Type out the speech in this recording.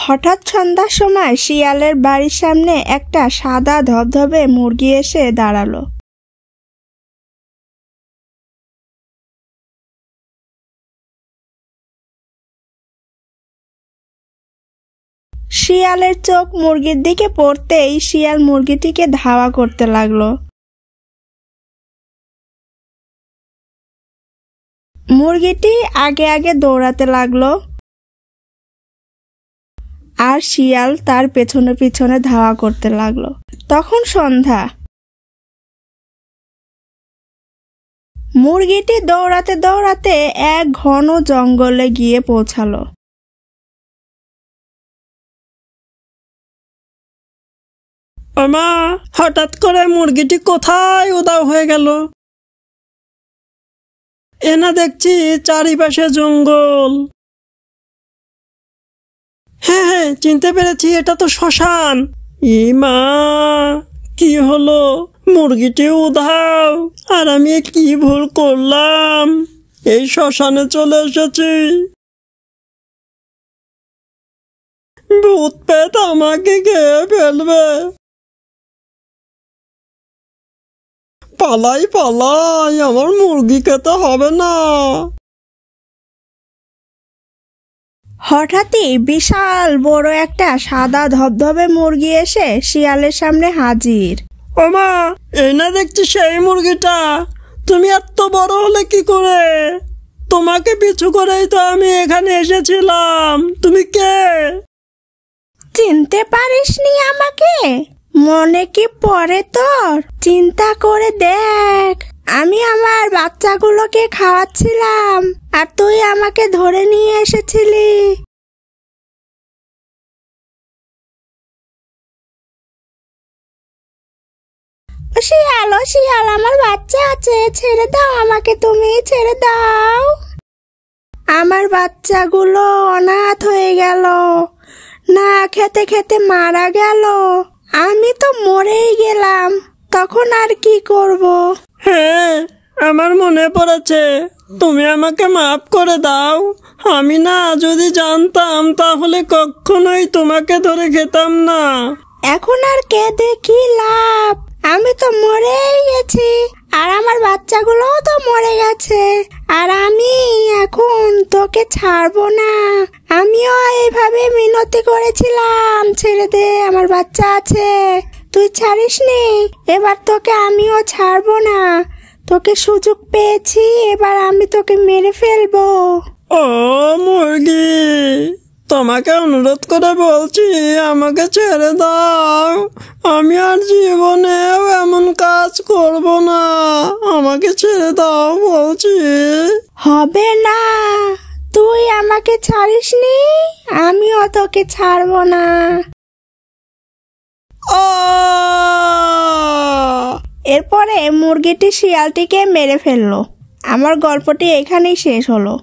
হঠাৎ সন্ধ্যার সময় শিয়ালের বাড়ির সামনে একটা সাদা ধবধবে মুরগি এসে দাঁড়ালো। শিয়ালের চোখ মুরগির দিকে পড়তেই শিয়াল মুরগিটিকে ধাওয়া করতে লাগলো। মুরগিটি আগে আগে দৌড়াতে লাগলো আর শিয়াল তার পেছনে পিছনে ধাওয়া করতে লাগলো। তখন সন্ধ্যা। মুরগিটি দৌড়াতে দৌড়াতে এক ঘন জঙ্গলে গিয়ে পৌঁছালো। মা, হঠাৎ করে মুরগিটি কোথায় উধাও হয়ে গেল? এনা দেখছি চারিপাশে জঙ্গল। হ্যাঁ, চিনতে পেরেছি, এটা তো শ্মশান। মা, কি হলো? মুরগিটি উধাও, আর আমি কি ভুল করলাম? এই শ্মশানে চলে এসেছি। ভূত পেট আমাকে খেয়ে ফেলবে। পালাই পালাই, আমার মুরগি খেতে হবে না। হঠাৎই বিশাল বড় একটা সাদা ধবধবে মুরগি এসে শিয়ালের সামনে হাজির। ও মা, এই না দেখছি সেই মুরগিটা। তুমি এত বড় হলে কি করে? তোমাকে পিছু করেই তো আমি এখানে এসেছিলাম। তুমি কে? চিনতে পারিসনি আমাকে? মনে কি পড়ে তোর? চিন্তা করে দেখ, আমি আমার বাচ্চাগুলোকে খাওয়াচ্ছিলাম আর তুই আমাকে ধরে নিয়ে এসেছিলি। শিয়াল, ও শিয়াল, আমার বাচ্চা আছে, ছেড়ে দাও আমাকে, তুমি ছেড়ে দাও। আমার বাচ্চাগুলো অনাথ হয়ে গেল, না খেতে খেতে মারা গেল। আমি তো মরেই গেলাম, তখন আর কি করব? হ্যাঁ, আমার মনে পড়েছে। তুমি আমাকে মাফ করে দাও। আমি না যদি জানতাম তাহলে কখনোই তোমাকে ধরে খেতাম না। এখন আর কেঁদে কি লাভ? আমি তো মরেই গেছি, আর আমার বাচ্চাগুলোও তো মরে গেছে, আর আমি এখন তোকে ছাড়বো না। আমিও এইভাবে মিনতি করেছিলাম, ছেড়ে দে, আমার বাচ্চা আছে, তুই ছাড়িসনি। এবার তোকে আমিও ছাড়বো না, তোকে সুযোগ পেয়েছি, এবার আমি তোকে মেরে ফেলবো। ও মুরগি, তোমাকে অনুরোধ করে বলছি, আমাকে ছেড়ে দাও। আমি আর জীবনেও এমন কাজ করব না। আমাকে ছেড়ে দাও বলছি। হবে না, তুই আমাকে ছাড়িসনি, আমিও তোকে ছাড়বো না। এরপরে মুরগিটি শিয়ালটিকে মেরে ফেললো। আমার গল্পটি এখানেই শেষ হলো।